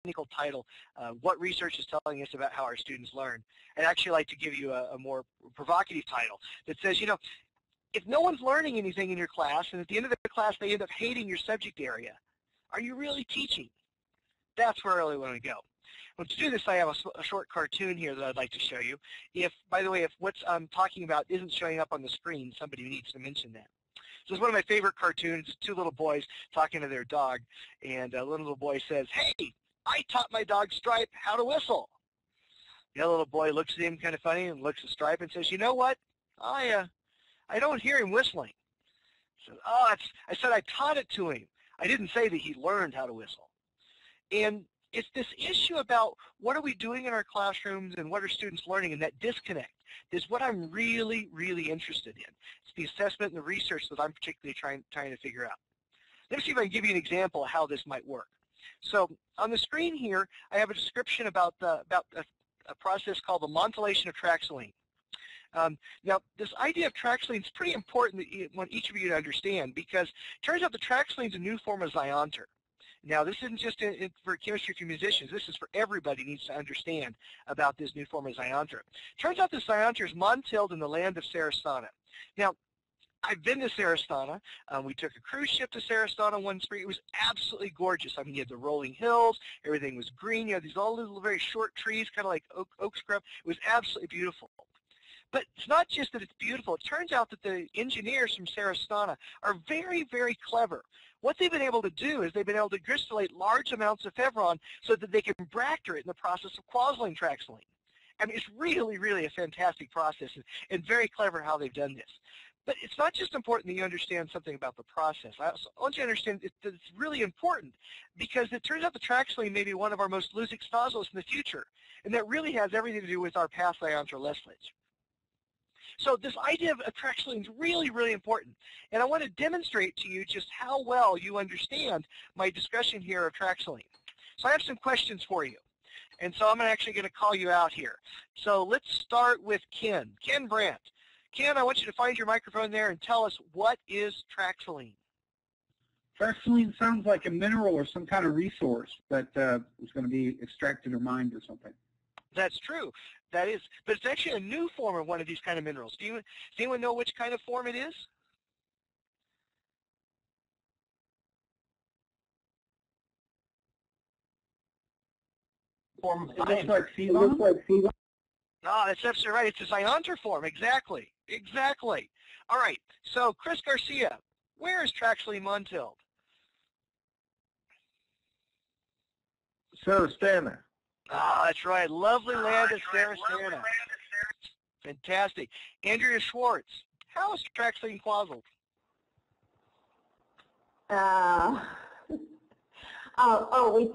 technical title, What Research is Telling Us About How Our Students Learn. I'd actually like to give you a more provocative title that says, you know, if no one's learning anything in your class, and at the end of the class they end up hating your subject area, are you really teaching? That's where I really want to go. Well, to do this, I have a short cartoon here that I'd like to show you. If, by the way, if what I'm talking about isn't showing up on the screen, somebody needs to mention that. So it's one of my favorite cartoons, two little boys talking to their dog, and a little boy says, "Hey, I taught my dog Stripe how to whistle." The other little boy looks at him kind of funny and looks at Stripe and says, "You know what? I don't hear him whistling." He says, "Oh, I said I taught it to him. I didn't say that he learned how to whistle." And it's this issue about what are we doing in our classrooms and what are students learning, and that disconnect is what I'm really, really interested in. It's the assessment and the research that I'm particularly trying to figure out. Let me see if I can give you an example of how this might work. So on the screen here, I have a description about a process called the Montillation of Traxoline. Now, this idea of Traxoline is pretty important that you want each of you to understand, because it turns out the Traxoline is a new form of Zionter. Now, this isn't just for chemistry for musicians. This is for everybody needs to understand about this new form of Zionter. Turns out this Zionter is montilled in the land of Sarastana. Now, I've been to Sarastana. We took a cruise ship to Sarastana one spring. It was absolutely gorgeous. I mean, you had the rolling hills. Everything was green. You had these all little very short trees, kind of like oak scrub. It was absolutely beautiful. But it's not just that it's beautiful. It turns out that the engineers from Sarastana are very, very clever. What they've been able to do is they've been able to crystallate large amounts of Fevron so that they can bracter it in the process of Traxoline. I mean, it's really, really a fantastic process and very clever how they've done this. But it's not just important that you understand something about the process. I also want you to understand that it's really important because it turns out the Traxoline may be one of our most Lusig nodules in the future, and that really has everything to do with our past Zionter Leslich. So this idea of Traxoline is really, really important. And I want to demonstrate to you just how well you understand my discussion here of Traxoline. So I have some questions for you. And so I'm actually going to call you out here. So let's start with Ken. Ken Brandt. Ken, I want you to find your microphone there and tell us, what is Traxoline? Traxoline sounds like a mineral or some kind of resource that is going to be extracted or mined or something. That's true. That is, but it's actually a new form of one of these kind of minerals. Does anyone know which kind of form it is? It looks like Fevon. No, that's absolutely right. It's a Zionter form. Exactly. Exactly. All right. So, Chris Garcia, where is Traxoline montilled? Sarastana. Ah, that's right. Lovely land of Sarastana. Fantastic. Andrea Schwartz, how is Traxoline quazzled?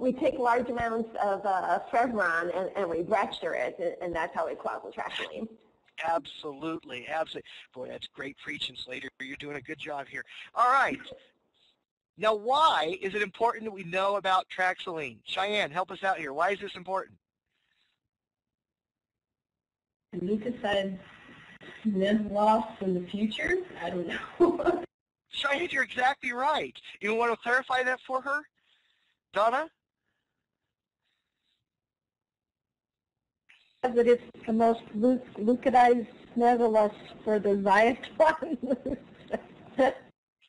We take large amounts of Fevron and we bracter it, and that's how we quazzle Traxoline. Absolutely, absolutely. Boy, that's great preaching, Slater. You're doing a good job here. All right. Now, why is it important that we know about Traxoline? Cheyenne, help us out here. Why is this important? Leukocyte net loss in the future? I don't know. Cheyenne, you're exactly right. You want to clarify that for her? Donna? That it's the most leukodized nebulous for the Zionter.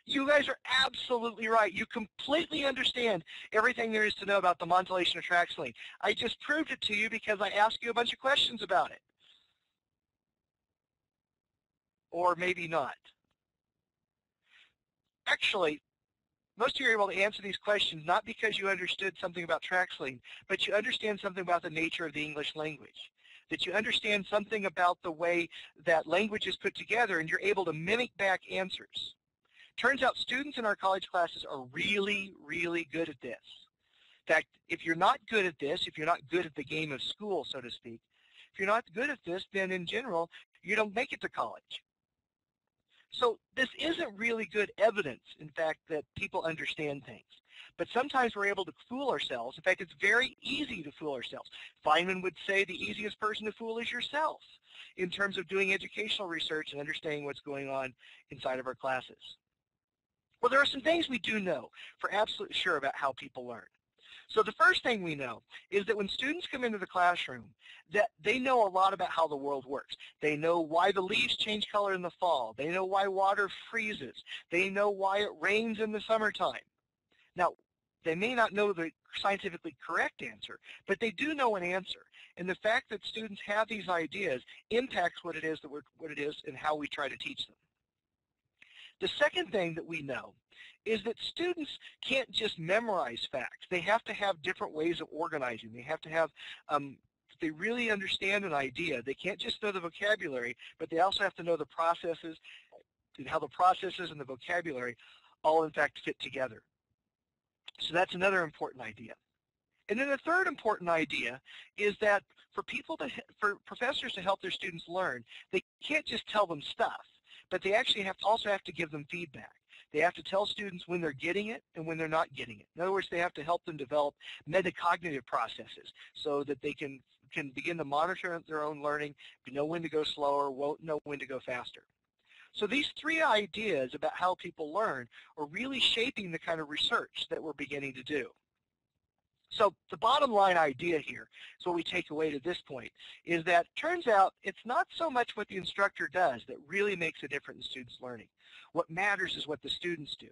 You guys are absolutely right. You completely understand everything there is to know about the Montillation of Traxoline. I just proved it to you because I asked you a bunch of questions about it. Or maybe not. Actually, most of you are able to answer these questions not because you understood something about Traxoline, but you understand something about the nature of the English language. That you understand something about the way that language is put together and you're able to mimic back answers. Turns out students in our college classes are really, really good at this. In fact, if you're not good at this, if you're not good at the game of school, so to speak, if you're not good at this, then in general, you don't make it to college. So this isn't really good evidence, in fact, that people understand things. But sometimes we're able to fool ourselves. In fact, it's very easy to fool ourselves. Feynman would say the easiest person to fool is yourself in terms of doing educational research and understanding what's going on inside of our classes. Well, there are some things we do know for absolute sure about how people learn. So the first thing we know is that when students come into the classroom, that they know a lot about how the world works. They know why the leaves change color in the fall. They know why water freezes. They know why it rains in the summertime. Now, they may not know the scientifically correct answer, but they do know an answer. And the fact that students have these ideas impacts what it is and how we try to teach them. The second thing that we know is that students can't just memorize facts. They have to have different ways of organizing. They have to have, if they really understand an idea, they can't just know the vocabulary, but they also have to know the processes and how the processes and the vocabulary all in fact fit together. So that's another important idea. And then the third important idea is that for professors to help their students learn, they can't just tell them stuff, but they actually also have to give them feedback. They have to tell students when they're getting it and when they're not getting it. In other words, they have to help them develop metacognitive processes so that they can begin to monitor their own learning, know when to go slower, know when to go faster. So these three ideas about how people learn are really shaping the kind of research that we're beginning to do. So the bottom line idea here, so what we take away to this point, is that it turns out it's not so much what the instructor does that really makes a difference in students' learning. What matters is what the students do.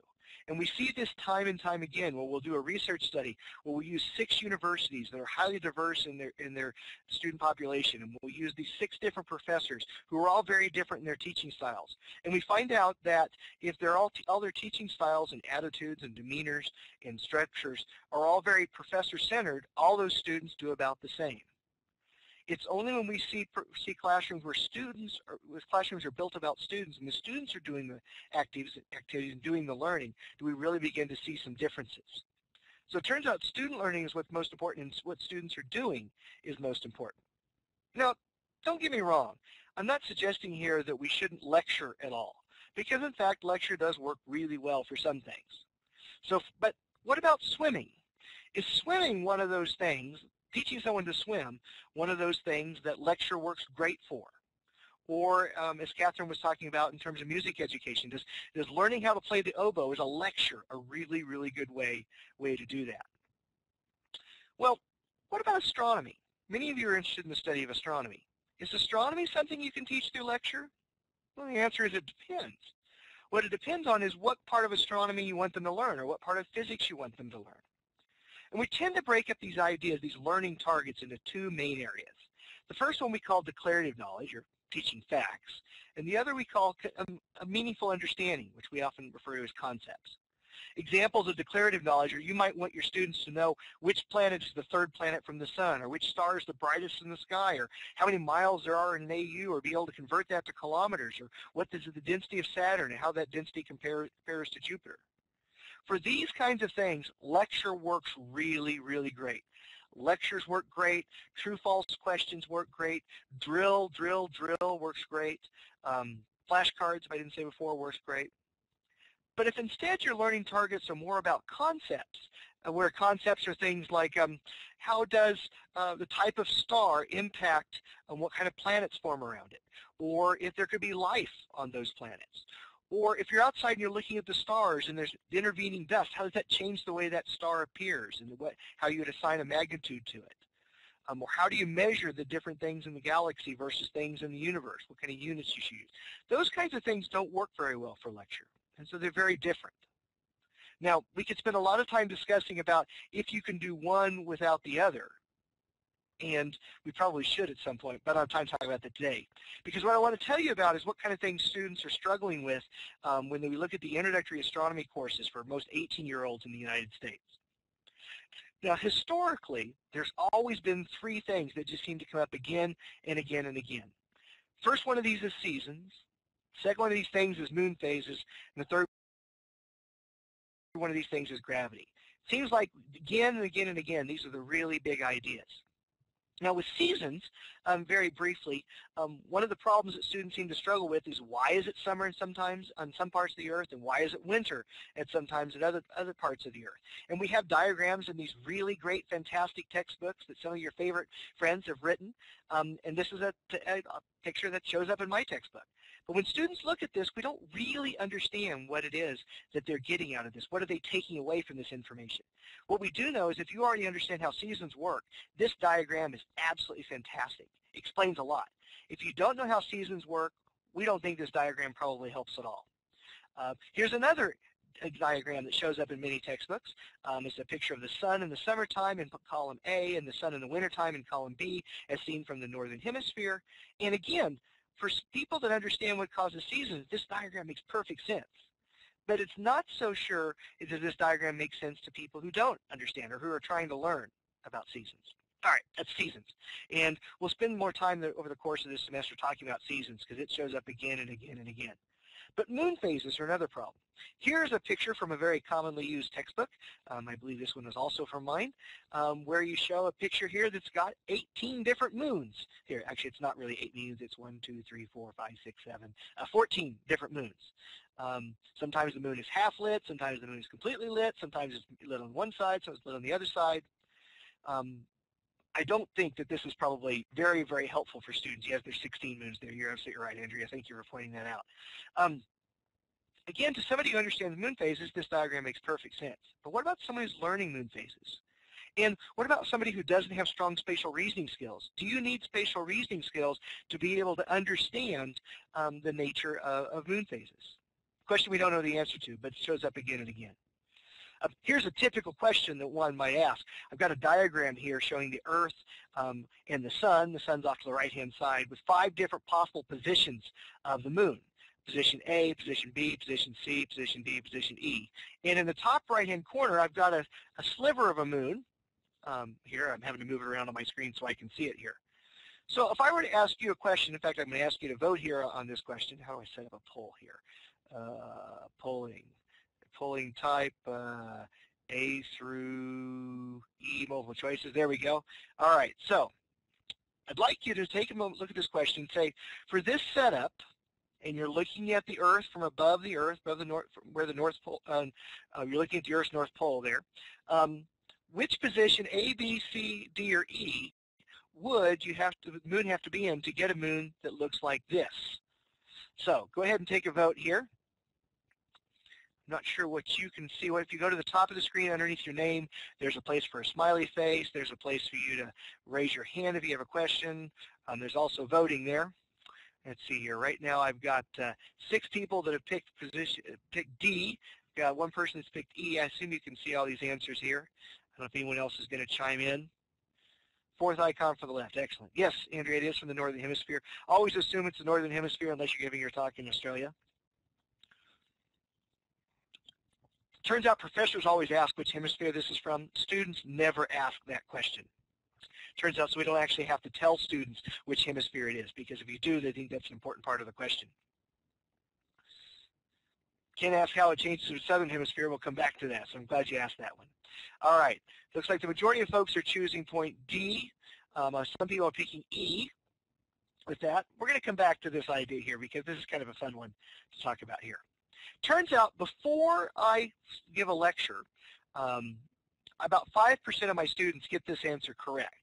And we see this time and time again where we'll do a research study where we'll use 6 universities that are highly diverse in their student population, and we'll use these 6 different professors who are all very different in their teaching styles. And we find out that if they're all their teaching styles and attitudes and demeanors and structures are all very professor-centered, all those students do about the same. It's only when we see classrooms where classrooms are built about students and the students are doing the activities and doing the learning, do we really begin to see some differences. So it turns out student learning is what's most important, and what students are doing is most important. Now, don't get me wrong. I'm not suggesting here that we shouldn't lecture at all, because in fact lecture does work really well for some things. So, but what about swimming? Is swimming one of those things, teaching someone to swim, one of those things that lecture works great for? Or, as Catherine was talking about in terms of music education, does learning how to play the oboe as a lecture a really, really good way to do that? Well, what about astronomy? Many of you are interested in the study of astronomy. Is astronomy something you can teach through lecture? Well, the answer is it depends. What it depends on is what part of astronomy you want them to learn, or what part of physics you want them to learn. And we tend to break up these ideas, these learning targets, into 2 main areas. The first one we call declarative knowledge, or teaching facts, and the other we call a meaningful understanding, which we often refer to as concepts. Examples of declarative knowledge are you might want your students to know which planet is the 3rd planet from the sun, or which star is the brightest in the sky, or how many miles there are in an AU, or be able to convert that to kilometers, or what is the density of Saturn and how that density compares to Jupiter. For these kinds of things, lecture works really, really great. Lectures work great. True-false questions work great. Drill works great. Flashcards, if I didn't say before, works great. But if instead your learning targets are more about concepts, where concepts are things like how does the type of star impact what kind of planets form around it, or if there could be life on those planets. Or if you're outside and you're looking at the stars and there's intervening dust, how does that change the way that star appears and how you would assign a magnitude to it? Or how do you measure the different things in the galaxy versus things in the universe? What kind of units you should use? Those kinds of things don't work very well for lecture, and so they're very different. Now, we could spend a lot of time discussing about if you can do one without the other, and we probably should at some point, but I don't have time to talk about that today. Because what I want to tell you about is what kind of things students are struggling with when we look at the introductory astronomy courses for most 18-year-olds in the United States. Now, historically, there's always been 3 things that just seem to come up again and again and again. First one of these is seasons. Second one of these things is moon phases. And the third one of these things is gravity. It seems like again and again and again, these are the really big ideas. Now with seasons, very briefly, one of the problems that students seem to struggle with is why is it summer sometimes on some parts of the earth and why is it winter at sometimes at other parts of the earth. And we have diagrams in these really great, fantastic textbooks that some of your favorite friends have written. And this is a picture that shows up in my textbook. But when students look at this, we don't really understand what it is that they're getting out of this. What are they taking away from this information? What we do know is if you already understand how seasons work, this diagram is absolutely fantastic. It explains a lot. If you don't know how seasons work, we don't think this diagram probably helps at all. Here's another diagram that shows up in many textbooks. It's a picture of the sun in the summertime in column A and the sun in the wintertime in column B as seen from the northern hemisphere. And again, for people that understand what causes seasons, this diagram makes perfect sense. But it's not so sure that this diagram makes sense to people who don't understand or who are trying to learn about seasons. All right, that's seasons. And we'll spend more time over the course of this semester talking about seasons because it shows up again and again and again. But moon phases are another problem. Here's a picture from a very commonly used textbook. I believe this one is also from mine, where you show a picture here that's got 18 different moons. Here, actually, it's not really 8 moons. It's 1, 2, 3, 4, 5, 6, 7, 14 different moons. Sometimes the moon is half lit. Sometimes the moon is completely lit. Sometimes it's lit on one side, so it's lit on the other side. I don't think that this is probably very, very helpful for students. Yes, there's 16 moons there. You're absolutely right, Andrea. Thank you for pointing that out. Again, to somebody who understands moon phases, this diagram makes perfect sense. But what about someone who's learning moon phases? And what about somebody who doesn't have strong spatial reasoning skills? Do you need spatial reasoning skills to be able to understand the nature of moon phases? Question we don't know the answer to, but it shows up again and again. Here's a typical question that one might ask. I've got a diagram here showing the Earth and the Sun. The Sun's off to the right-hand side with 5 different possible positions of the moon. Position A, position B, position C, position D, position E. And in the top right-hand corner, I've got a sliver of a moon. Here, I'm having to move it around on my screen so I can see it here. So if I were to ask you a question, in fact, I'm going to ask you to vote here on this question. How do I set up a poll here? Polling type A through E, multiple choices. There we go. All right, so I'd like you to take a moment, look at this question, and say, for this setup, and you're looking at the Earth from above the Earth, above the north, where the North Pole, you're looking at the Earth's North Pole there. Which position A, B, C, D, or E would the moon have to be in to get a moon that looks like this? So go ahead and take a vote here. I'm not sure what you can see. If you go to the top of the screen underneath your name, there's a place for a smiley face. There's a place for you to raise your hand if you have a question. There's also voting there. Let's see here. Right now I've got 6 people that have picked D. I've got 1 person that's picked E. I assume you can see all these answers here. I don't know if anyone else is going to chime in. 4th icon for the left. Excellent. Yes, Andrea, it is from the Northern Hemisphere. Always assume it's the Northern Hemisphere unless you're giving your talk in Australia. Turns out professors always ask which hemisphere this is from. Students never ask that question. Turns out so we don't actually have to tell students which hemisphere it is, because if you do, they think that's an important part of the question. Can't ask how it changes to the southern hemisphere. We'll come back to that, so I'm glad you asked that one. All right. Looks like the majority of folks are choosing point D. Some people are picking E. With that, we're going to come back to this idea here because this is kind of a fun one to talk about here. Turns out before I give a lecture, about 5% of my students get this answer correct.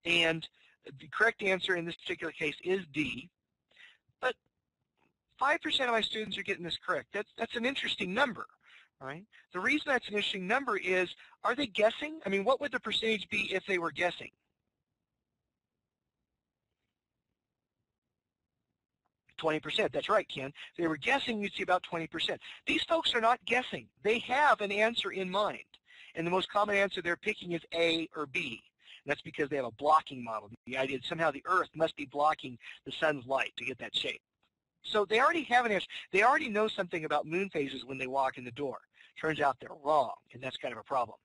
And the correct answer in this particular case is D. But 5% of my students are getting this correct. That's an interesting number, right? The reason that's an interesting number is, are they guessing? I mean, what would the percentage be if they were guessing? %. That's right, Ken. If they were guessing, you'd see about 20%. These folks are not guessing. They have an answer in mind. And the most common answer they're picking is A or B. And that's because they have a blocking model. The idea that somehow the Earth must be blocking the sun's light to get that shape. So they already have an answer. They already know something about moon phases when they walk in the door. Turns out they're wrong, and that's kind of a problem.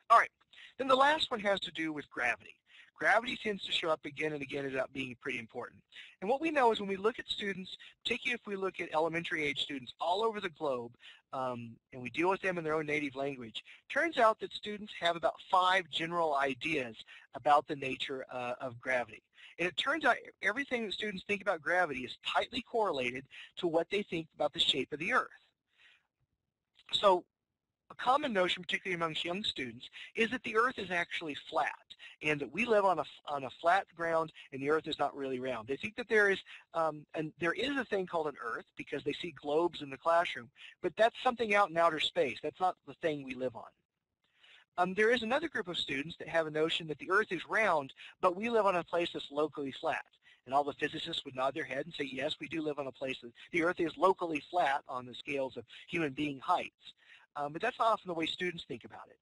All right. Then the last one has to do with gravity. Gravity tends to show up again and again as being pretty important. And what we know is when we look at students, particularly if we look at elementary age students all over the globe, and we deal with them in their own native language, turns out that students have about 5 general ideas about the nature of gravity. And it turns out everything that students think about gravity is tightly correlated to what they think about the shape of the Earth. So a common notion, particularly amongst young students, is that the Earth is actually flat, and that we live on a flat ground, and the Earth is not really round. They think that there is a thing called an Earth because they see globes in the classroom, but that's something out in outer space. That's not the thing we live on. There is another group of students that have a notion that the Earth is round, but we live on a place that's locally flat. And all the physicists would nod their head and say, yes, we do live on a place that the Earth is locally flat on the scales of human being heights. But that's not often the way students think about it.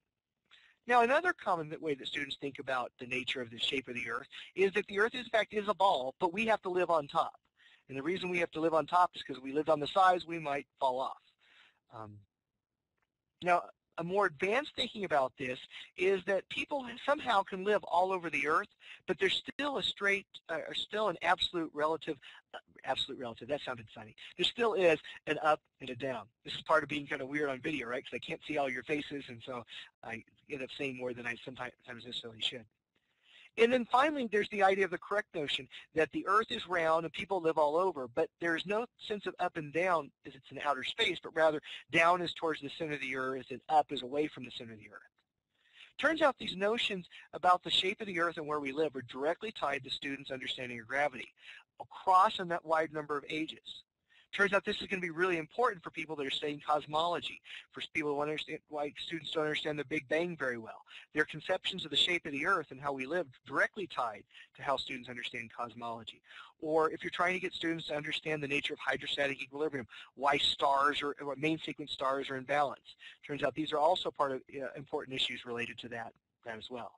Now, another common way that students think about the nature of the shape of the Earth is that the Earth, in fact, is a ball, but we have to live on top. And the reason we have to live on top is because if we lived on the sides, we might fall off. Now, a more advanced thinking about this is that people somehow can live all over the Earth, but there's still an absolute relative, that sounded funny. There still is an up and a down. This is part of being kind of weird on video, right? Because I can't see all your faces, and so I end up saying more than I sometimes necessarily should. And then finally, there's the idea of the correct notion that the Earth is round and people live all over, but there's no sense of up and down as it's in outer space, but rather down is towards the center of the Earth and up is away from the center of the Earth. Turns out these notions about the shape of the Earth and where we live are directly tied to students' understanding of gravity across a wide number of ages. Turns out this is going to be really important for people that are studying cosmology, for people who understand why students don't understand the Big Bang very well. Their conceptions of the shape of the Earth and how we live directly tied to how students understand cosmology. Or if you're trying to get students to understand the nature of hydrostatic equilibrium, why stars or main sequence stars are in balance. Turns out these are also part of important issues related to that as well.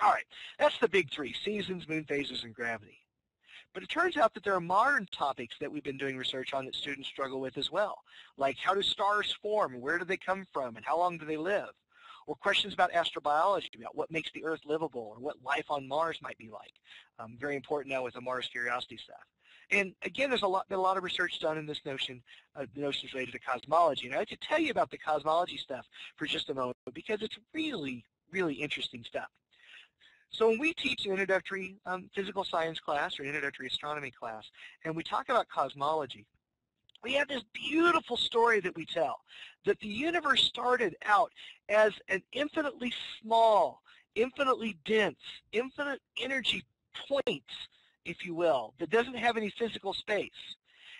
All right, that's the big three: seasons, moon phases, and gravity. But it turns out that there are modern topics that we've been doing research on that students struggle with as well, like how do stars form, and where do they come from, and how long do they live? Or questions about astrobiology, about what makes the Earth livable, or what life on Mars might be like. Very important now with the Mars Curiosity stuff. And again, there's been a lot of research done in this notion, the notions related to cosmology. And I'd like to tell you about the cosmology stuff for just a moment because it's really, really interesting stuff. So when we teach an introductory physical science class or introductory astronomy class, and we talk about cosmology, we have this beautiful story that we tell, that the universe started out as an infinitely small, infinitely dense, infinite energy point, if you will, that doesn't have any physical space.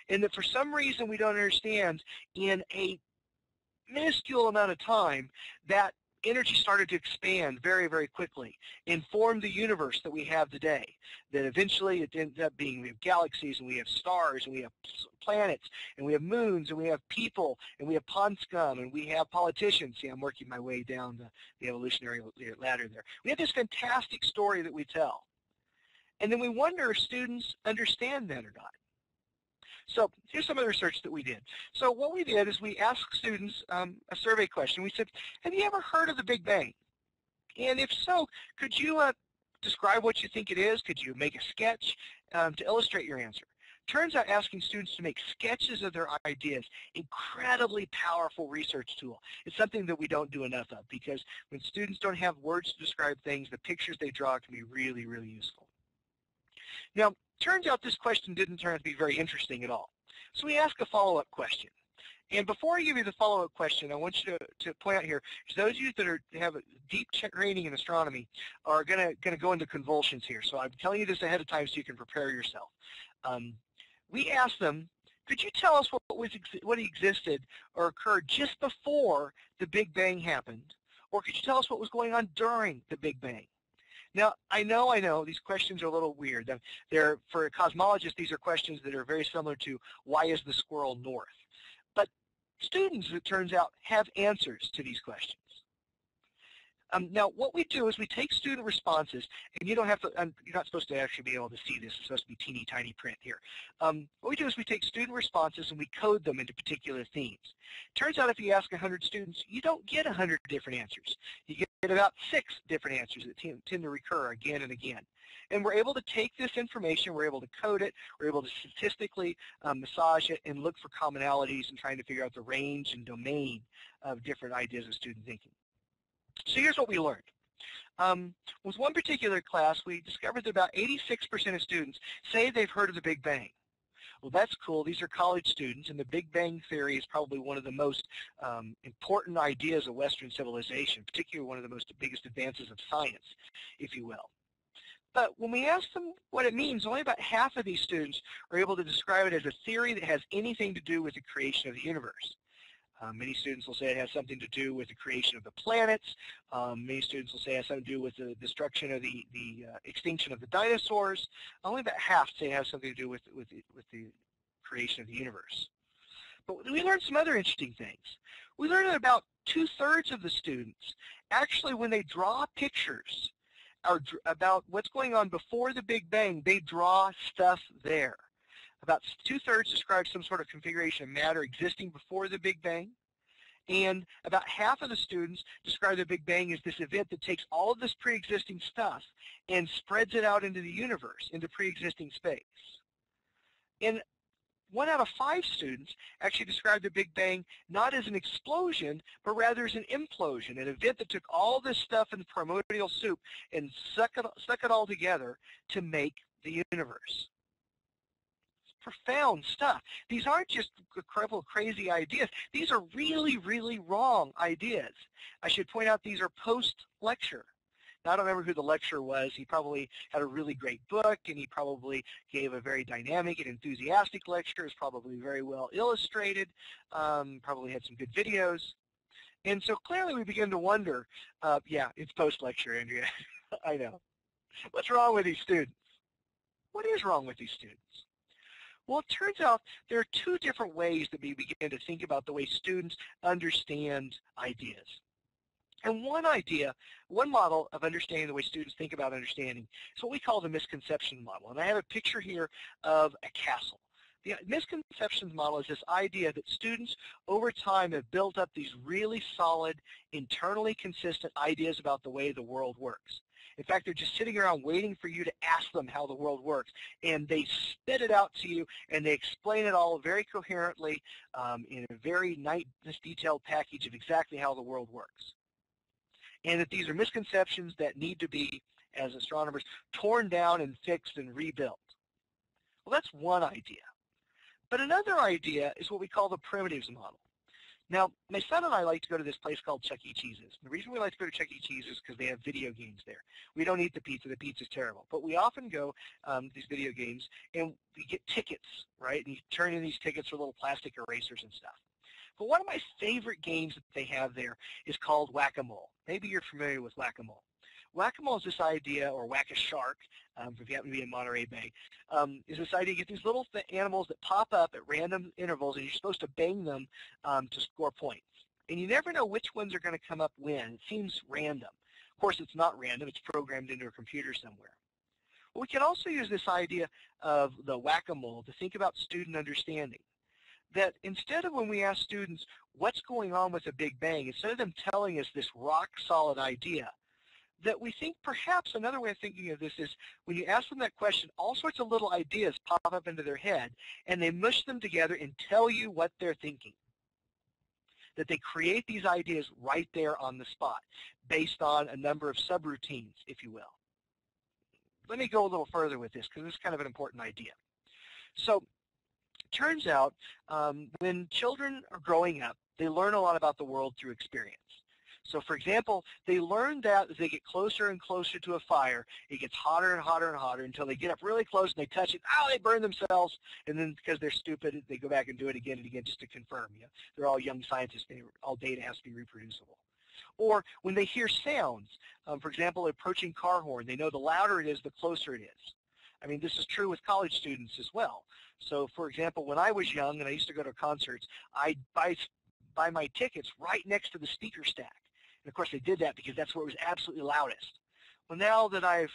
And that for some reason we don't understand, in a minuscule amount of time, that energy started to expand very, very quickly and form the universe that we have today. That eventually it ended up being, we have galaxies, and we have stars, and we have planets, and we have moons, and we have people, and we have pond scum, and we have politicians. See, I'm working my way down the evolutionary ladder there. We have this fantastic story that we tell. And then we wonder if students understand that or not. So here's some of the research that we did. So what we did is we asked students a survey question. We said, have you ever heard of the Big Bang? And if so, could you describe what you think it is? Could you make a sketch to illustrate your answer? Turns out asking students to make sketches of their ideas, incredibly powerful research tool. It's something that we don't do enough of, because when students don't have words to describe things, the pictures they draw can be really, really useful. Now, turns out this question didn't turn out to be very interesting at all. So we ask a follow-up question. And before I give you the follow-up question, I want you to point out here, those of you that have a deep training in astronomy are going to go into convulsions here. So I'm telling you this ahead of time so you can prepare yourself. We asked them, could you tell us what existed or occurred just before the Big Bang happened? Or could you tell us what was going on during the Big Bang? Now, I know, these questions are a little weird. For a cosmologist, these are questions that are very similar to, why is the squirrel north? But students, it turns out, have answers to these questions. Now, what we do is we take student responses, and you don't have to, you're not supposed to actually be able to see this. It's supposed to be teeny tiny print here. What we do is we take student responses and we code them into particular themes. Turns out if you ask 100 students, you don't get 100 different answers. You get about 6 different answers that tend to recur again and again. And we're able to take this information, we're able to code it, we're able to statistically massage it and look for commonalities and trying to figure out the range and domain of different ideas of student thinking. So here's what we learned. With one particular class, we discovered that about 86% of students say they've heard of the Big Bang. Well, that's cool. These are college students, and the Big Bang Theory is probably one of the most important ideas of Western civilization, particularly one of the biggest advances of science, if you will. But when we ask them what it means, only about half of these students are able to describe it as a theory that has anything to do with the creation of the universe. Many students will say it has something to do with the creation of the planets. Many students will say it has something to do with the destruction of the extinction of the dinosaurs. Only about half say it has something to do with the creation of the universe. But we learned some other interesting things. We learned that about 2/3 of the students, actually when they draw pictures about what's going on before the Big Bang, they draw stuff there. About 2/3 describe some sort of configuration of matter existing before the Big Bang. And about half of the students describe the Big Bang as this event that takes all of this pre-existing stuff and spreads it out into the universe, into pre-existing space. And 1 out of 5 students actually describe the Big Bang not as an explosion, but rather as an implosion, an event that took all this stuff in the primordial soup and stuck it all together to make the universe. Profound stuff. These aren't just a couple of crazy ideas. These are really, really wrong ideas. I should point out these are post-lecture. Now, I don't remember who the lecturer was. He probably had a really great book, and he probably gave a very dynamic and enthusiastic lecture. It was probably very well illustrated, probably had some good videos. And so clearly we begin to wonder, yeah, it's post-lecture, Andrea. I know. What's wrong with these students? What is wrong with these students? Well, it turns out there are 2 different ways that we begin to think about the way students understand ideas. And one model of understanding the way students think about understanding is what we call the misconception model. And I have a picture here of a castle. The misconceptions model is this idea that students over time have built up these really solid, internally consistent ideas about the way the world works. In fact, they're just sitting around waiting for you to ask them how the world works, and they spit it out to you, and they explain it all very coherently in a very nice, detailed package of exactly how the world works. And that these are misconceptions that need to be, as astronomers, torn down and fixed and rebuilt. Well, that's one idea. But another idea is what we call the primitives model. Now, my son and I like to go to this place called Chuck E. Cheese's. The reason we like to go to Chuck E. Cheese's is because they have video games there. We don't eat the pizza. The pizza's terrible. But we often go to these video games, and we get tickets, right? And you turn in these tickets for little plastic erasers and stuff. But one of my favorite games that they have there is called Whack-A-Mole. Maybe you're familiar with Whack-A-Mole. Whack-A-Mole is this idea, or Whack-A-Shark, if you happen to be in Monterey Bay, is this idea you get these little animals that pop up at random intervals, and you're supposed to bang them to score points. And you never know which ones are going to come up when. It seems random. Of course, it's not random. It's programmed into a computer somewhere. Well, we can also use this idea of the Whack-A-Mole to think about student understanding. That instead of when we ask students what's going on with the Big Bang, instead of them telling us this rock-solid idea, that we think perhaps another way of thinking of this is when you ask them that question, all sorts of little ideas pop up into their head, and they mush them together and tell you what they're thinking. That they create these ideas right there on the spot, based on a number of subroutines, if you will. Let me go a little further with this, because this is kind of an important idea. So, it turns out when children are growing up, they learn a lot about the world through experience. So, for example, they learn that as they get closer and closer to a fire, it gets hotter and hotter and hotter until they get up really close and they touch it. Oh, they burn themselves. And then because they're stupid, they go back and do it again and again just to confirm. You know, they're all young scientists. All data has to be reproducible. Or when they hear sounds, for example, approaching car horn, they know the louder it is, the closer it is. I mean, this is true with college students as well. So, for example, when I was young and I used to go to concerts, I'd buy my tickets right next to the speaker stack. And of course, they did that because that's where it was absolutely loudest. Well, now that I've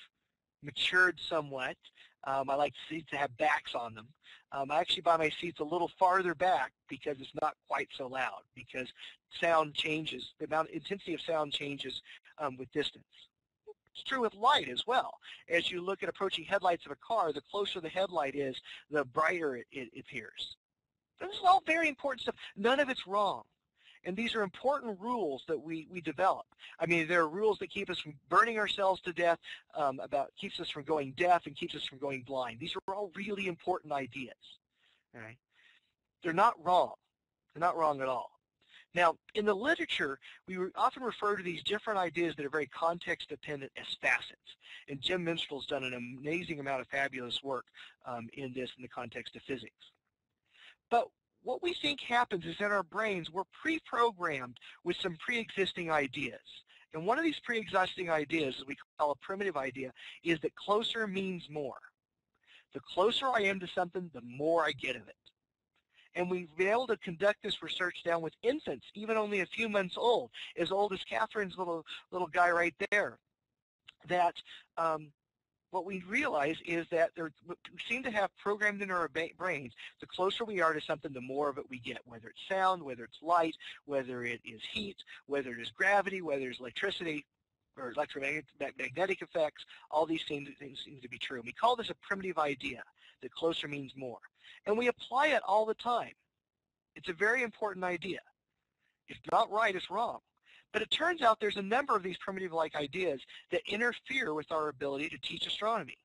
matured somewhat, I like seats to have backs on them. I actually buy my seats a little farther back because it's not quite so loud, because sound changes, the intensity of sound changes with distance. It's true with light as well. As you look at approaching headlights of a car, the closer the headlight is, the brighter it appears. This is all very important stuff. None of it's wrong. And these are important rules that we develop. I mean, there are rules that keep us from burning ourselves to death, keeps us from going deaf, and keeps us from going blind. These are all really important ideas. Okay? They're not wrong. They're not wrong at all. Now, in the literature, we often refer to these different ideas that are very context-dependent as facets. And Jim Minstrel's done an amazing amount of fabulous work in this in the context of physics. But what we think happens is in our brains, we're pre-programmed with some pre-existing ideas. And one of these pre-existing ideas, as we call a primitive idea, is that closer means more. The closer I am to something, the more I get of it. And we've been able to conduct this research down with infants, even only a few months old as Catherine's little guy right there, that what we realize is that we seem to have programmed in our brains, the closer we are to something, the more of it we get, whether it's sound, whether it's light, whether it is heat, whether it is gravity, whether it's electricity, or electromagnetic effects. All these things seem to be true. And we call this a primitive idea, that closer means more. And we apply it all the time. It's a very important idea. If not right, it's wrong. But it turns out there's a number of these primitive-like ideas that interfere with our ability to teach astronomy.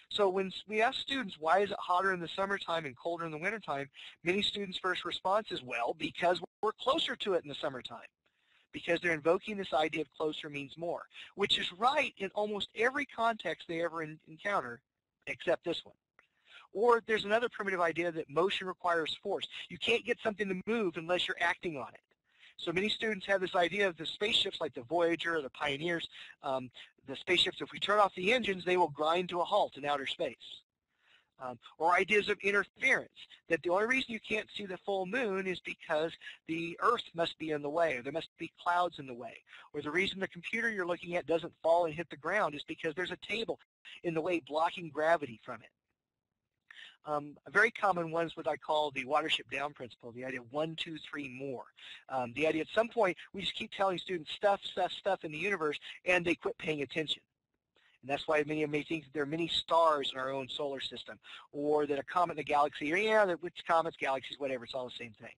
So when we ask students, why is it hotter in the summertime and colder in the wintertime, many students' first response is, well, because we're closer to it in the summertime. Because they're invoking this idea of closer means more, which is right in almost every context they ever encounter, except this one. Or there's another primitive idea that motion requires force. You can't get something to move unless you're acting on it. So many students have this idea of the spaceships like the Voyager or the Pioneers, the spaceships, if we turn off the engines, they will grind to a halt in outer space. Or ideas of interference, that the only reason you can't see the full moon is because the Earth must be in the way, or there must be clouds in the way. Or the reason the computer you're looking at doesn't fall and hit the ground is because there's a table in the way blocking gravity from it. A very common one is what I call the watership down principle, the idea of 1, 2, 3 more. The idea at some point we just keep telling students stuff in the universe and they quit paying attention. And that's why many of them may think that there are many stars in our own solar system, or that a comet in a galaxy, or yeah, which comets, galaxies, whatever, it's all the same thing.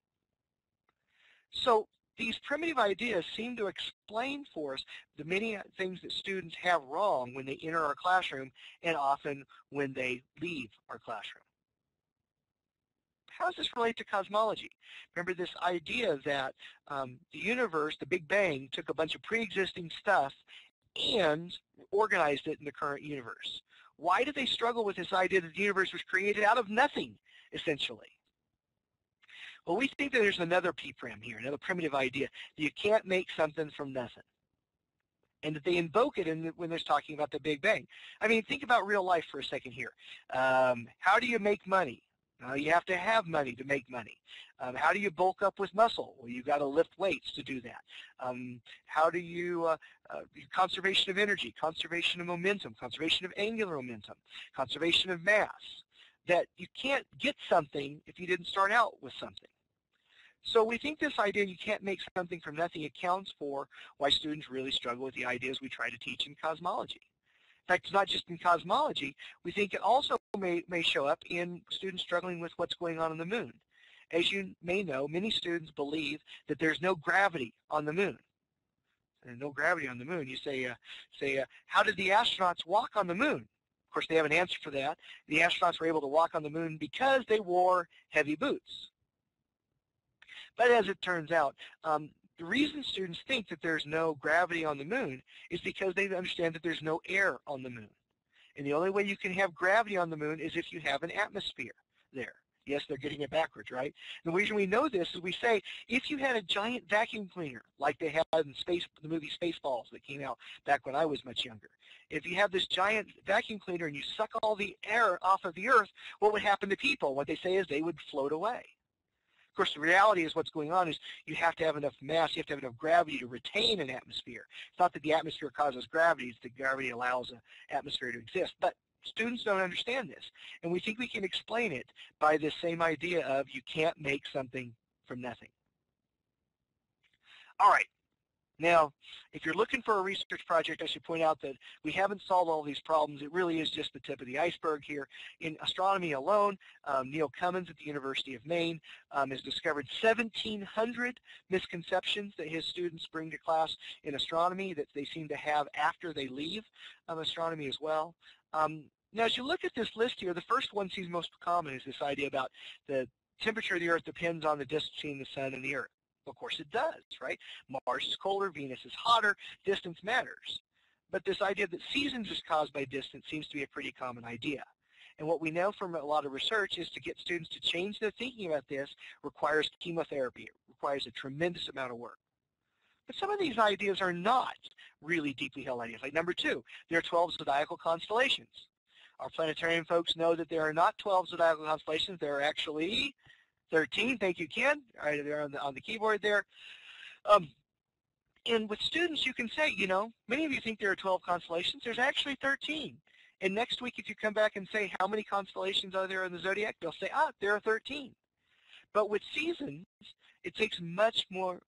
So these primitive ideas seem to explain for us the many things that students have wrong when they enter our classroom and often when they leave our classroom. How does this relate to cosmology? Remember this idea that the universe, the Big Bang, took a bunch of pre-existing stuff and organized it in the current universe. Why do they struggle with this idea that the universe was created out of nothing, essentially? Well, we think that there's another P-prim here, another primitive idea, that you can't make something from nothing. And that they invoke it when they're talking about the Big Bang. I mean, think about real life for a second here. How do you make money? You have to have money to make money. How do you bulk up with muscle? Well, you've got to lift weights to do that. How do you, conservation of energy, conservation of momentum, conservation of angular momentum, conservation of mass. That you can't get something if you didn't start out with something. So we think this idea you can't make something from nothing accounts for why students really struggle with the ideas we try to teach in cosmology. In fact, it's not just in cosmology. We think it also may show up in students struggling with what's going on the moon. As you may know, many students believe that there's no gravity on the moon. There's no gravity on the moon. You say, how did the astronauts walk on the moon? Of course, they have an answer for that. The astronauts were able to walk on the moon because they wore heavy boots. But as it turns out, the reason students think that there's no gravity on the moon is because they understand that there's no air on the moon. And the only way you can have gravity on the moon is if you have an atmosphere there. Yes, they're getting it backwards, right? And the reason we know this is we say, if you had a giant vacuum cleaner, like they had in the movie Spaceballs that came out back when I was much younger, if you have this giant vacuum cleaner and you suck all the air off of the Earth, what would happen to people? What they say is they would float away. Of course, the reality is what's going on is you have to have enough mass, you have to have enough gravity to retain an atmosphere. It's not that the atmosphere causes gravity, it's that gravity allows an atmosphere to exist. But students don't understand this, and we think we can explain it by this same idea of you can't make something from nothing. All right. Now, if you're looking for a research project, I should point out that we haven't solved all these problems. It really is just the tip of the iceberg here. In astronomy alone, Neil Cummins at the University of Maine has discovered 1,700 misconceptions that his students bring to class in astronomy that they seem to have after they leave astronomy as well. Now, as you look at this list here, the first one seems most common is this idea about the temperature of the Earth depends on the distance between the sun and the Earth. Of course it does, right? Mars is colder, Venus is hotter, distance matters. But this idea that seasons is caused by distance seems to be a pretty common idea. And what we know from a lot of research is to get students to change their thinking about this requires chemotherapy. It requires a tremendous amount of work. But some of these ideas are not really deeply held ideas. Like number 2, there are 12 zodiacal constellations. Our planetarium folks know that there are not 12 zodiacal constellations. There are actually 13. Thank you, Ken. All right, they're on the keyboard there. And with students, you can say, many of you think there are 12 constellations. There's actually 13. And next week, if you come back and say, how many constellations are there in the zodiac? They'll say, there are 13. But with seasons, it takes much more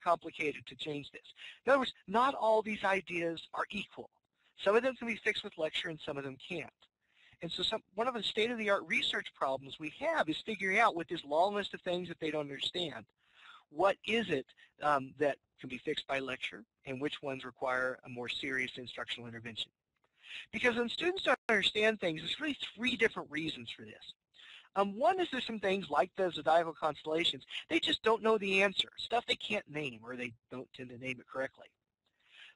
complicated to change this. In other words, not all these ideas are equal. Some of them can be fixed with lecture, and some of them can't. And so one of the state-of-the-art research problems we have is figuring out with this long list of things that they don't understand, what is it that can be fixed by lecture, and which ones require a more serious instructional intervention. Because when students don't understand things, there's really 3 different reasons for this. One is there's some things like the zodiacal constellations, they just don't know the answer, stuff they can't name, or they don't tend to name it correctly.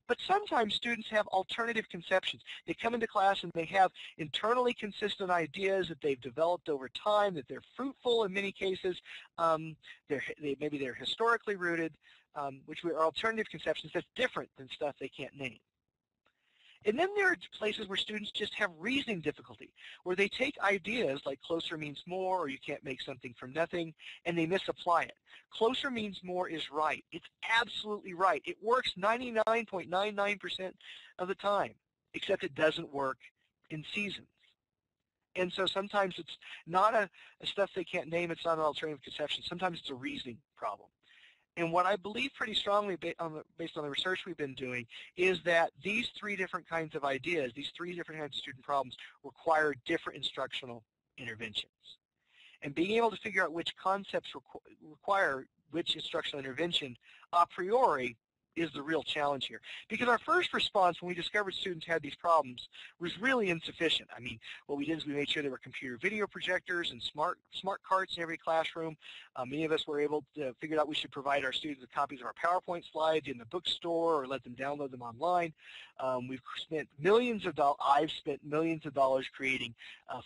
But sometimes students have alternative conceptions. They come into class and they have internally consistent ideas that they've developed over time, that they're fruitful in many cases. Maybe they're historically rooted, which are alternative conceptions that's different than stuff they can't name. And then there are places where students just have reasoning difficulty, where they take ideas like closer means more, or you can't make something from nothing, and they misapply it. Closer means more is right. It's absolutely right. It works 99.99% of the time, except it doesn't work in seasons. And so sometimes it's not a stuff they can't name, it's not an alternative conception. Sometimes it's a reasoning problem. And what I believe pretty strongly based on the research we've been doing is that these 3 different kinds of ideas, these 3 different kinds of student problems require different instructional interventions. And being able to figure out which concepts require which instructional intervention a priori is the real challenge here. Because our first response when we discovered students had these problems was really insufficient. I mean, what we did is we made sure there were computer video projectors and smart carts in every classroom. Many of us were able to figure out we should provide our students with copies of our PowerPoint slides in the bookstore or let them download them online. We've spent millions of dollars, I've spent millions of dollars creating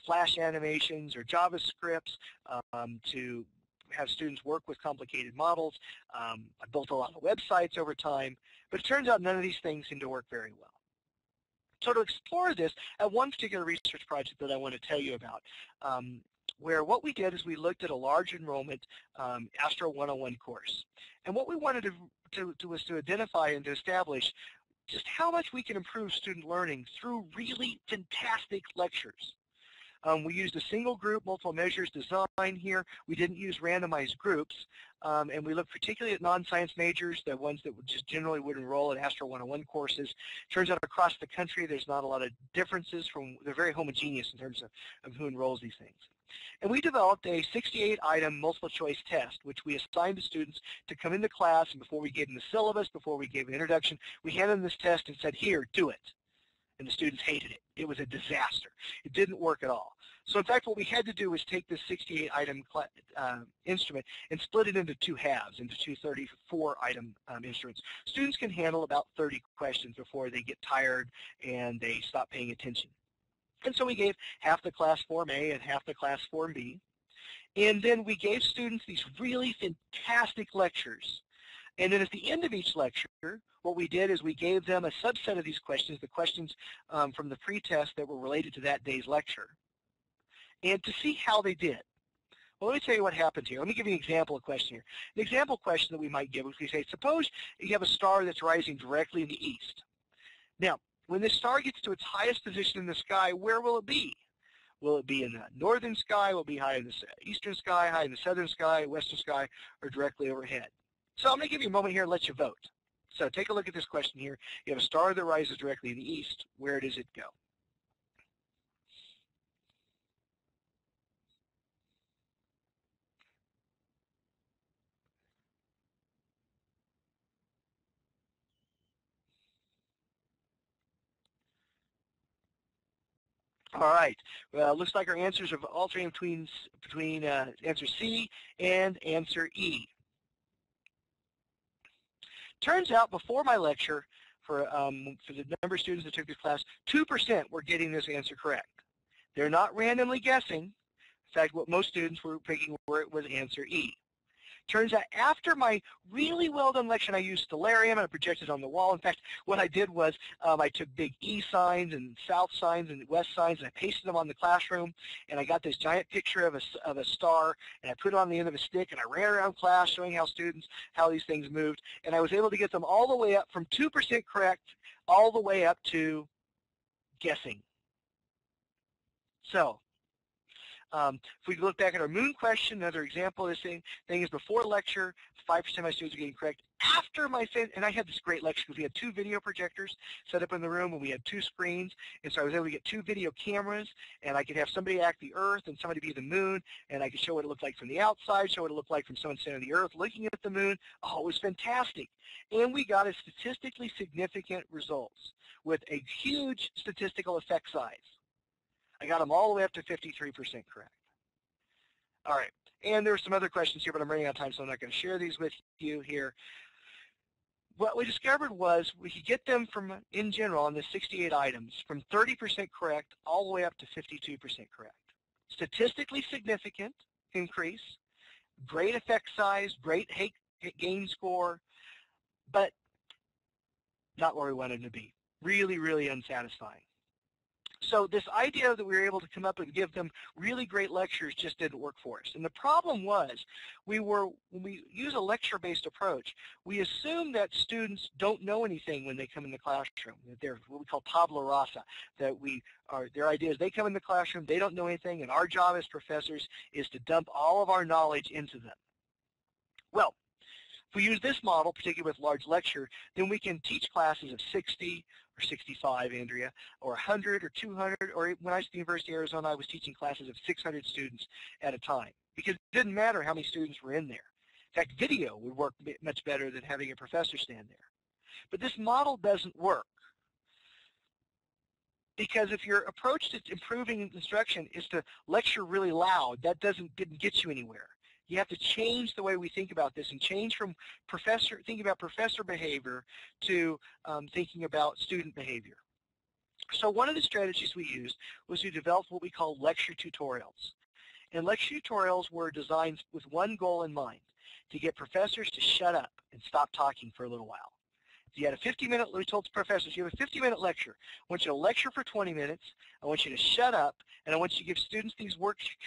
Flash animations or JavaScripts to have students work with complicated models. I built a lot of websites over time, but it turns out none of these things seem to work very well. So to explore this, I have one particular research project that I want to tell you about, where what we did is we looked at a large enrollment Astro 101 course. And what we wanted to do was to identify and to establish just how much we can improve student learning through really fantastic lectures. We used a single group multiple measures design here. We didn't use randomized groups, and we looked particularly at non-science majors, the ones that just generally would enroll in Astro 101 courses. Turns out across the country there's not a lot of differences. They're very homogeneous in terms of who enrolls these things. And we developed a 68-item multiple choice test, which we assigned to students to come into class, and before we gave them the syllabus, before we gave an introduction, we handed them this test and said, here, do it. And the students hated it. It was a disaster. It didn't work at all. So in fact, what we had to do was take this 68-item instrument and split it into 2 halves, into 2 34-item instruments. Students can handle about 30 questions before they get tired and they stop paying attention. And so we gave half the class Form A and half the class Form B. And then we gave students these really fantastic lectures. And then at the end of each lecture, what we did is we gave them a subset of these questions, the questions from the pre-test that were related to that day's lecture, and to see how they did. Well, let me tell you what happened here. Let me give you an example of question here. An example question that we might give is we say, suppose you have a star that's rising directly in the east. Now, when this star gets to its highest position in the sky, where will it be? Will it be in the northern sky? Will it be high in the eastern sky, high in the southern sky, western sky, or directly overhead? So I'm going to give you a moment here and let you vote. So take a look at this question here. You have a star that rises directly in the east. Where does it go? All right. Well, looks like our answers are alternating between answer C and answer E. Turns out before my lecture, for the number of students that took this class, 2% were getting this answer correct. They're not randomly guessing. In fact, what most students were picking was answer E. Turns out after my really well-done lecture, I used Stellarium and I projected it on the wall. In fact, what I did was I took big E signs and south signs and west signs and I pasted them on the classroom, and I got this giant picture of a star, and I put it on the end of a stick, and I ran around class showing how these things moved, and I was able to get them all the way up from 2% correct all the way up to guessing. So if we look back at our moon question, another example of this thing is before lecture, 5% of my students are getting correct. After and I had this great lecture because we had 2 video projectors set up in the room, and we had 2 screens, and so I was able to get 2 video cameras, and I could have somebody act the Earth and somebody be the moon, and I could show what it looked like from the outside, show what it looked like from someone standing on the Earth looking at the moon. Oh, it was fantastic. And we got a statistically significant results with a huge statistical effect size. I got them all the way up to 53% correct. All right, and there are some other questions here, but I'm running out of time, so I'm not going to share these with you here. What we discovered was we could get them from, in general, on the 68 items, from 30% correct all the way up to 52% correct. Statistically significant increase, great effect size, great gain score, but not where we wanted to be. Really, really unsatisfying. So this idea that we were able to come up and give them really great lectures just didn't work for us. And the problem was when we use a lecture-based approach, we assume that students don't know anything when they come in the classroom, that they're what we call tabula rasa, that their idea is they come in the classroom, they don't know anything, and our job as professors is to dump all of our knowledge into them. Well, if we use this model, particularly with large lecture, then we can teach classes of 60 or 65, Andrea, or 100 or 200, or when I was at the University of Arizona, I was teaching classes of 600 students at a time, because it didn't matter how many students were in there. In fact, video would work much better than having a professor stand there. But this model doesn't work, because if your approach to improving instruction is to lecture really loud, that didn't get you anywhere. You have to change the way we think about this and change from thinking about professor behavior to thinking about student behavior. So one of the strategies we used was to develop what we call lecture tutorials. And lecture tutorials were designed with one goal in mind, to get professors to shut up and stop talking for a little while. If you had a 50-minute, we told the professors, you have a 50-minute lecture. I want you to lecture for 20 minutes. I want you to shut up, and I want you to give students these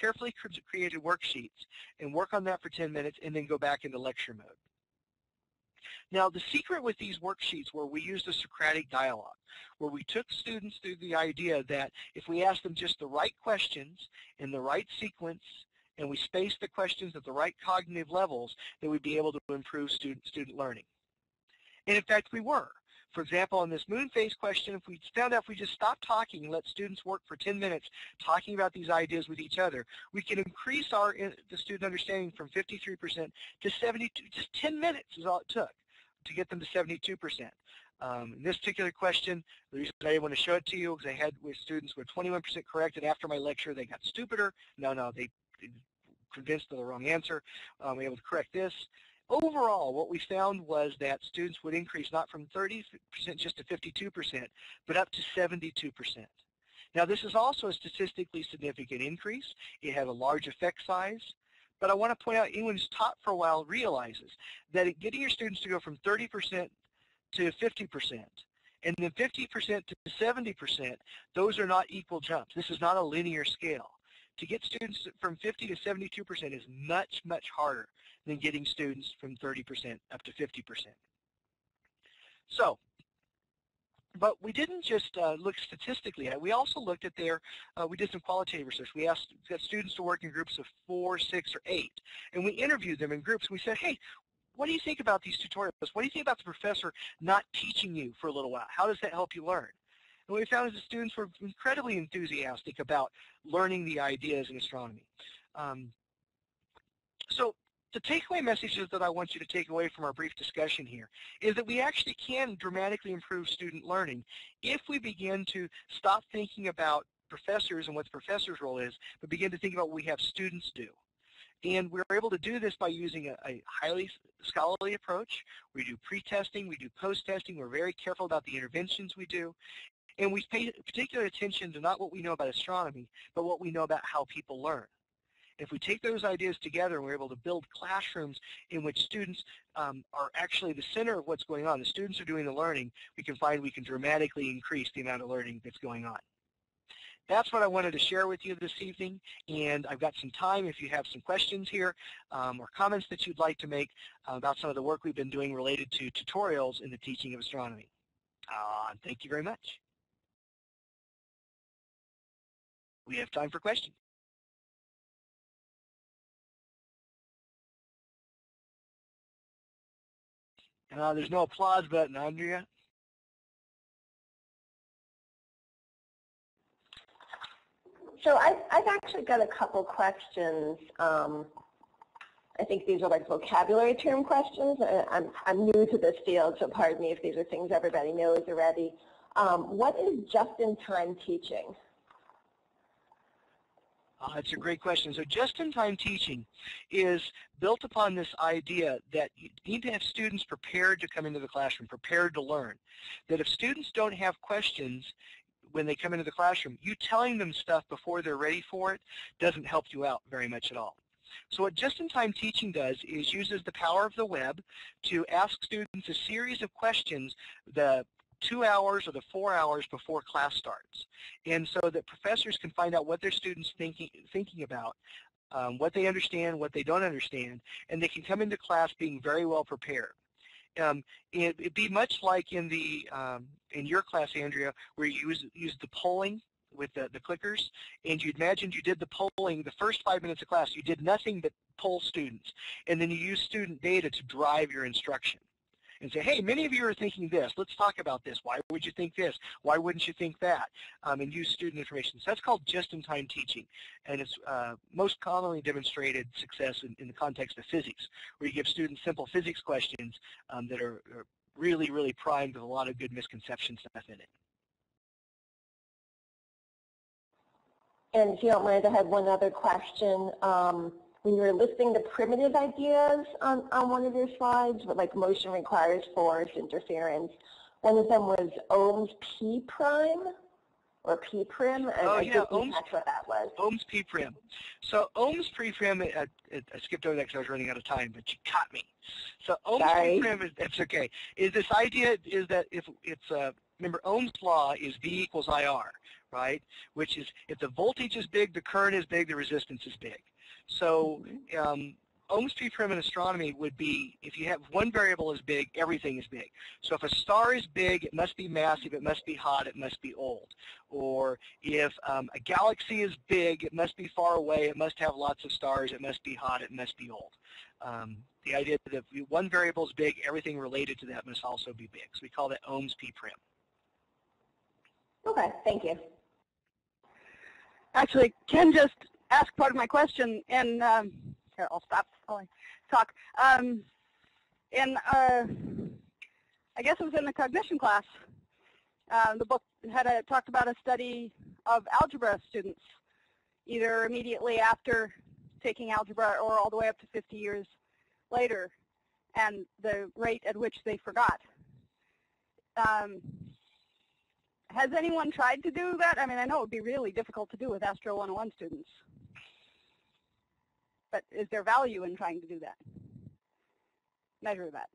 carefully created worksheets and work on that for 10 minutes and then go back into lecture mode. Now, the secret with these worksheets were we used a Socratic dialogue, where we took students through the idea that if we asked them just the right questions in the right sequence, and we spaced the questions at the right cognitive levels, then we'd be able to improve student learning. And in fact, we were. For example, on this moon phase question, if we found out if we just stopped talking and let students work for 10 minutes talking about these ideas with each other, we can increase the student understanding from 53% to 72%. Just 10 minutes is all it took to get them to 72%. In this particular question, the reason I didn't want to show it to you is I had students with 21% correct, and after my lecture, they got stupider. No, they convinced of the wrong answer. We were able to correct this. Overall, what we found was that students would increase not from 30% just to 52%, but up to 72%. Now, this is also a statistically significant increase. It had a large effect size. But I want to point out, anyone who's taught for a while realizes that getting your students to go from 30% to 50%, and then 50% to 70%, those are not equal jumps. This is not a linear scale. To get students from 50 to 72% is much, much harder than getting students from 30% up to 50%. So, but we didn't just look statistically at it. We also looked at we did some qualitative research. We got students to work in groups of 4, 6, or 8, and we interviewed them in groups. We said, hey, what do you think about these tutorials? What do you think about the professor not teaching you for a little while? How does that help you learn? And what we found is the students were incredibly enthusiastic about learning the ideas in astronomy. So the takeaway messages that I want you to take away from our brief discussion here is that we actually can dramatically improve student learning if we begin to stop thinking about professors and what the professor's role is, but begin to think about what we have students do. And we're able to do this by using a highly scholarly approach. We do pre-testing, we do post-testing, we're very careful about the interventions we do, and we pay particular attention to not what we know about astronomy, but what we know about how people learn. If we take those ideas together and we're able to build classrooms in which students are actually the center of what's going on, the students are doing the learning, we can find we can dramatically increase the amount of learning that's going on. That's what I wanted to share with you this evening, and I've got some time if you have some questions here or comments that you'd like to make about some of the work we've been doing related to tutorials in the teaching of astronomy. Thank you very much. We have time for questions. There's no applause button, Andrea. So I've actually got a couple questions. I think these are like vocabulary term questions. I'm new to this field, so pardon me if these are things everybody knows already. What is just-in-time teaching? That's a great question. So just-in-time teaching is built upon this idea that you need to have students prepared to come into the classroom, prepared to learn. That if students don't have questions when they come into the classroom, you telling them stuff before they're ready for it doesn't help you out very much at all. So what just-in-time teaching does is uses the power of the web to ask students a series of questions the 2 hours or the 4 hours before class starts, and so that professors can find out what their students thinking about, what they understand, what they don't understand, and they can come into class being very well prepared. It'd be much like in your class, Andrea, where you use the polling with the clickers, and you imagined you did the polling the first 5 minutes of class. You did nothing but poll students, and then you use student data to drive your instruction and say, hey, many of you are thinking this. Let's talk about this. Why would you think this? Why wouldn't you think that? And use student information. So that's called just-in-time teaching, and it's most commonly demonstrated success in the context of physics, where you give students simple physics questions that are really, really primed with a lot of good misconception stuff in it. And if you don't mind, I had one other question. When you were listing the primitive ideas on one of your slides, with like motion requires force, interference, one of them was Ohm's P prime or P prim. Oh, yeah, that's what that was. Ohm's P prim. So Ohm's P prim, I skipped over that because I was running out of time, but you caught me. So Ohm's P prim, it's okay. Is this idea is that if it's remember Ohm's law is V equals IR, right? Which is if the voltage is big, the current is big, the resistance is big. So Ohm's P prim in astronomy would be if you have one variable is big, everything is big. So if a star is big, it must be massive, it must be hot, it must be old. Or if a galaxy is big, it must be far away, it must have lots of stars, it must be hot, it must be old. The idea that if one variable is big, everything related to that must also be big. So we call that Ohm's P prim. Okay, thank you. Actually, Ken just asked part of my question, and here, I'll stop while I talk. I guess it was in the cognition class. The book had talked about a study of algebra students, either immediately after taking algebra or all the way up to 50 years later, and the rate at which they forgot. Has anyone tried to do that? I mean, I know it would be really difficult to do with Astro 101 students. But is there value in trying to do that? Measure that.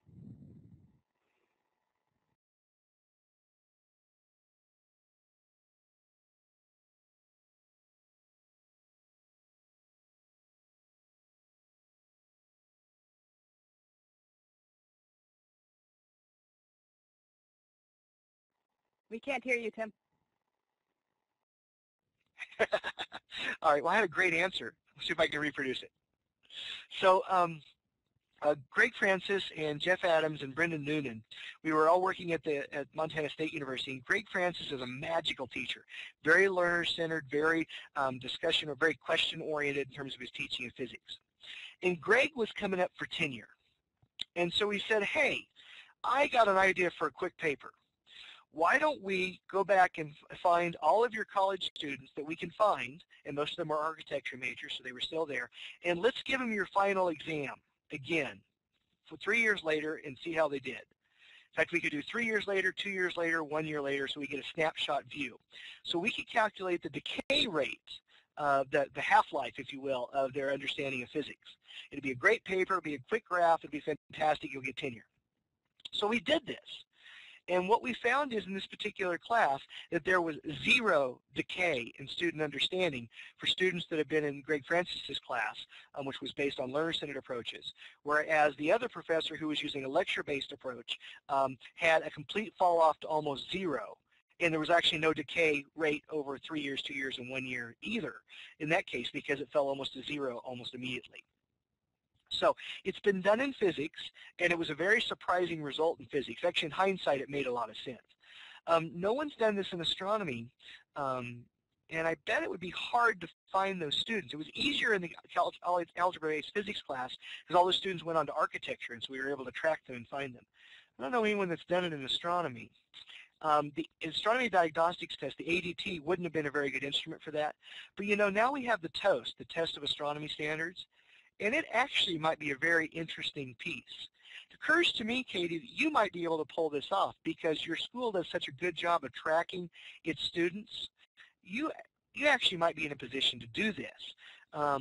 We can't hear you, Tim. All right, well, I had a great answer. Let's see if I can reproduce it. So Greg Francis and Jeff Adams and Brendan Noonan, we were all working at Montana State University. And Greg Francis is a magical teacher, very learner-centered, very discussion or very question-oriented in terms of his teaching of physics. And Greg was coming up for tenure. And so he said, hey, I got an idea for a quick paper. why don't we go back and find all of your college students that we can find, and most of them are architecture majors, so they were still there, and let's give them your final exam again for 3 years later and see how they did. In fact, we could do 3 years later, 2 years later, 1 year later, so we get a snapshot view. So we could calculate the decay rate, the half-life, if you will, of their understanding of physics. It'd be a great paper, it'd be a quick graph, it'd be fantastic, you'll get tenure. So we did this. And what we found is in this particular class that there was 0 decay in student understanding for students that have been in Greg Francis's class, which was based on learner-centered approaches, whereas the other professor who was using a lecture-based approach had a complete fall-off to almost 0. And there was actually no decay rate over 3 years, 2 years, and 1 year either in that case because it fell almost to 0 almost immediately. So it's been done in physics, and it was a very surprising result in physics. Actually, in hindsight, it made a lot of sense. No one's done this in astronomy, and I bet it would be hard to find those students. It was easier in the algebra-based physics class because all the students went on to architecture, and so we were able to track them and find them. I don't know anyone that's done it in astronomy. The astronomy diagnostics test, the ADT, wouldn't have been a very good instrument for that. But, you know, now we have the TOAST, the Test of Astronomy Standards, and it actually might be a very interesting piece. It occurs to me, Katie, that you might be able to pull this off because your school does such a good job of tracking its students. You actually might be in a position to do this. Now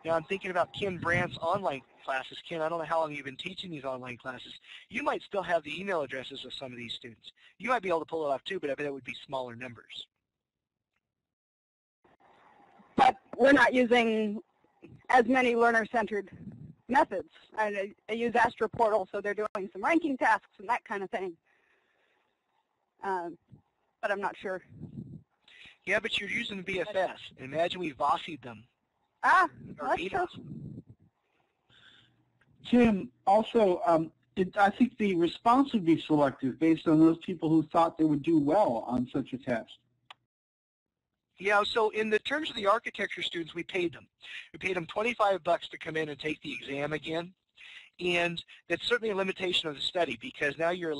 I'm thinking about Ken Brandt's online classes. Ken, I don't know how long you've been teaching these online classes. You might still have the email addresses of some of these students. You might be able to pull it off too, but I bet it would be smaller numbers. But we're not using as many learner-centered methods. I use AstroPortal, so they're doing some ranking tasks and that kind of thing. But I'm not sure. Yeah, but you're using the BFS. Imagine we VOSI'd them. Ah, that's true. Tim, also, I think the response would be selective based on those people who thought they would do well on such a test. Yeah, so in the terms of the architecture students, we paid them. We paid them $25 to come in and take the exam again. And that's certainly a limitation of the study because now you're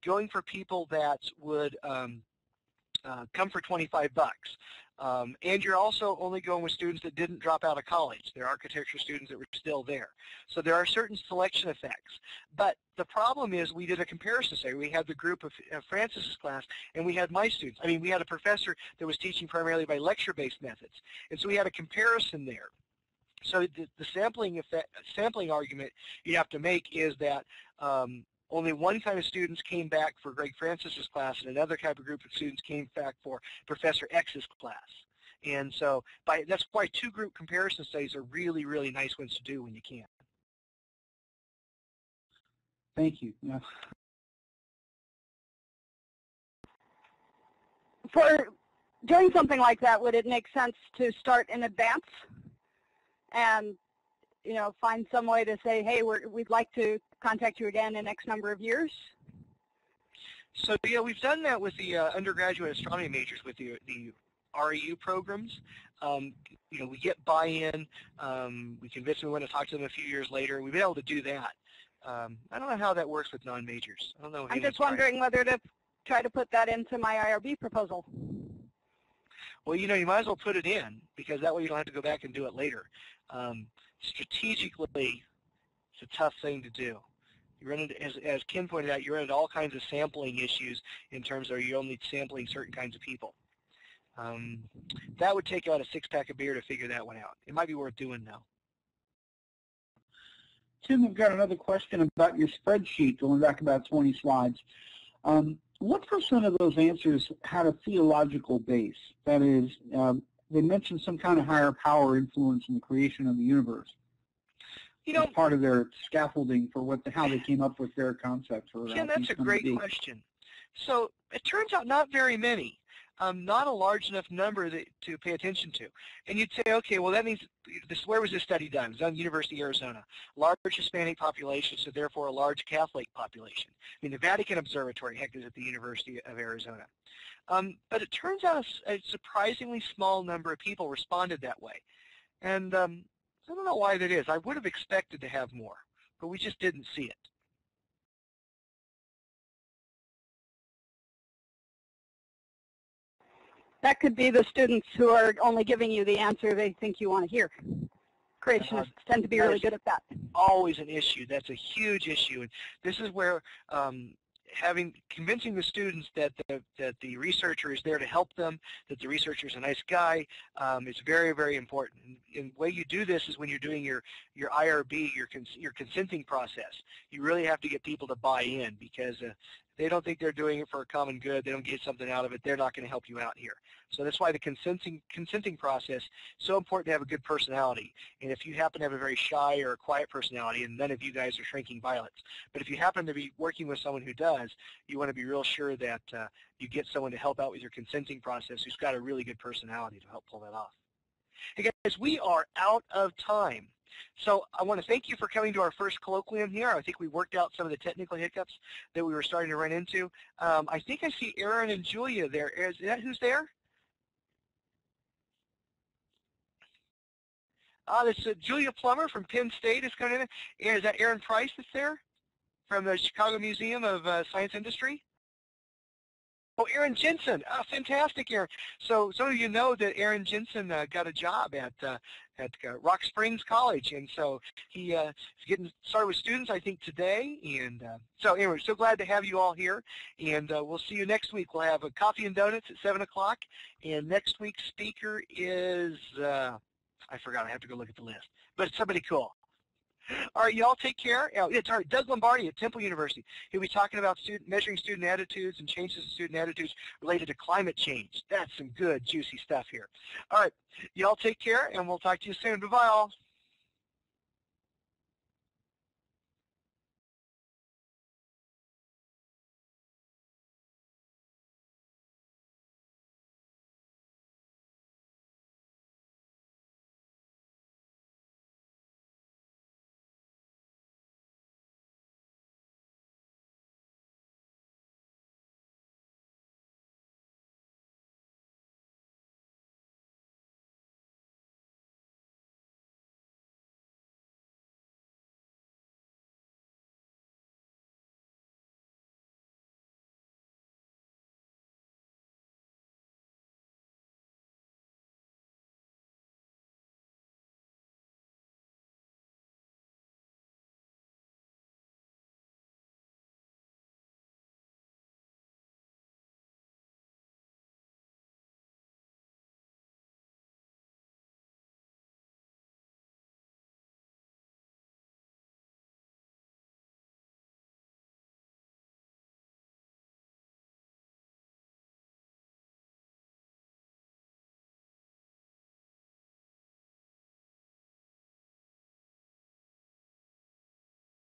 going for people that would come for $25. And you're also only going with students that didn't drop out of college. They're architecture students that were still there. So there are certain selection effects. But the problem is we did a comparison study. We had the group of Francis's class, and we had my students. I mean, we had a professor that was teaching primarily by lecture-based methods. And so we had a comparison there. So the sampling argument you have to make is that only one kind of students came back for Greg Francis's class, and another type of group of students came back for Professor X's class. And so that's why two group comparison studies are really, really nice ones to do when you can. Thank you. Yeah. For doing something like that, would it make sense to start in advance and find some way to say, hey, we'd like to contact you again in X number of years? So yeah, we've done that with the undergraduate astronomy majors with the REU programs. We get buy-in. We convince them we want to talk to them a few years later. We've been able to do that. I don't know how that works with non-majors. I don't know. I'm just wondering whether to try to put that into my IRB proposal. Well, you might as well put it in because that way you don't have to go back and do it later. Strategically, it's a tough thing to do. You run into, as Ken pointed out, you run into all kinds of sampling issues in terms of you're only sampling certain kinds of people. That would take out a six-pack of beer to figure that one out. It might be worth doing now. Tim, I've got another question about your spreadsheet, going back about 20 slides. What % of those answers had a theological base? That is, they mentioned some kind of higher power influence in the creation of the universe. As part of their scaffolding for how they came up with their concept for. Ken, that's a great question. So it turns out not very many. Not a large enough number to pay attention to. And you'd say, okay, well that means where was this study done? It was done at the University of Arizona. Large Hispanic population, so therefore a large Catholic population. I mean, the Vatican Observatory, heck, is at the University of Arizona. But it turns out a surprisingly small number of people responded that way. And I don't know why that is. I would have expected to have more, but we just didn't see it. That could be the students who are only giving you the answer they think you want to hear. Creationists tend to be really good at that. Always an issue. That's a huge issue. And this is where convincing the students that the researcher is there to help them, that the researcher is a nice guy, is very, very important. And the way you do this is when you're doing your IRB, your consenting process. You really have to get people to buy in, because they don't think they're doing it for a common good, they don't get something out of it, they're not going to help you out here. So that's why the consenting process is so important to have a good personality. And if you happen to have a very shy or a quiet personality, and none of you guys are shrinking violets, but if you happen to be working with someone who does, you want to be real sure that you get someone to help out with your consenting process who's got a really good personality to help pull that off. Hey guys, we are out of time. So I want to thank you for coming to our first colloquium here. I think we worked out some of the technical hiccups that we were starting to run into. I think I see Aaron and Julia there. Is that who's there? This is Julia Plummer from Penn State is coming in. Is that Aaron Price that's there from the Chicago Museum of Science Industry? Oh, Aaron Jensen. Oh, fantastic, Aaron. So some of you know that Aaron Jensen got a job at Rock Springs College, and so he is getting started with students, I think, today. And so anyway, so glad to have you all here, and we'll see you next week. We'll have a coffee and donuts at 7 o'clock, and next week's speaker is, I forgot, I have to go look at the list, but it's somebody cool. All right, y'all take care. It's Doug Lombardi at Temple University. He'll be talking about measuring student attitudes and changes in student attitudes related to climate change. That's some good, juicy stuff here. All right, y'all take care, and we'll talk to you soon. Bye-bye, all.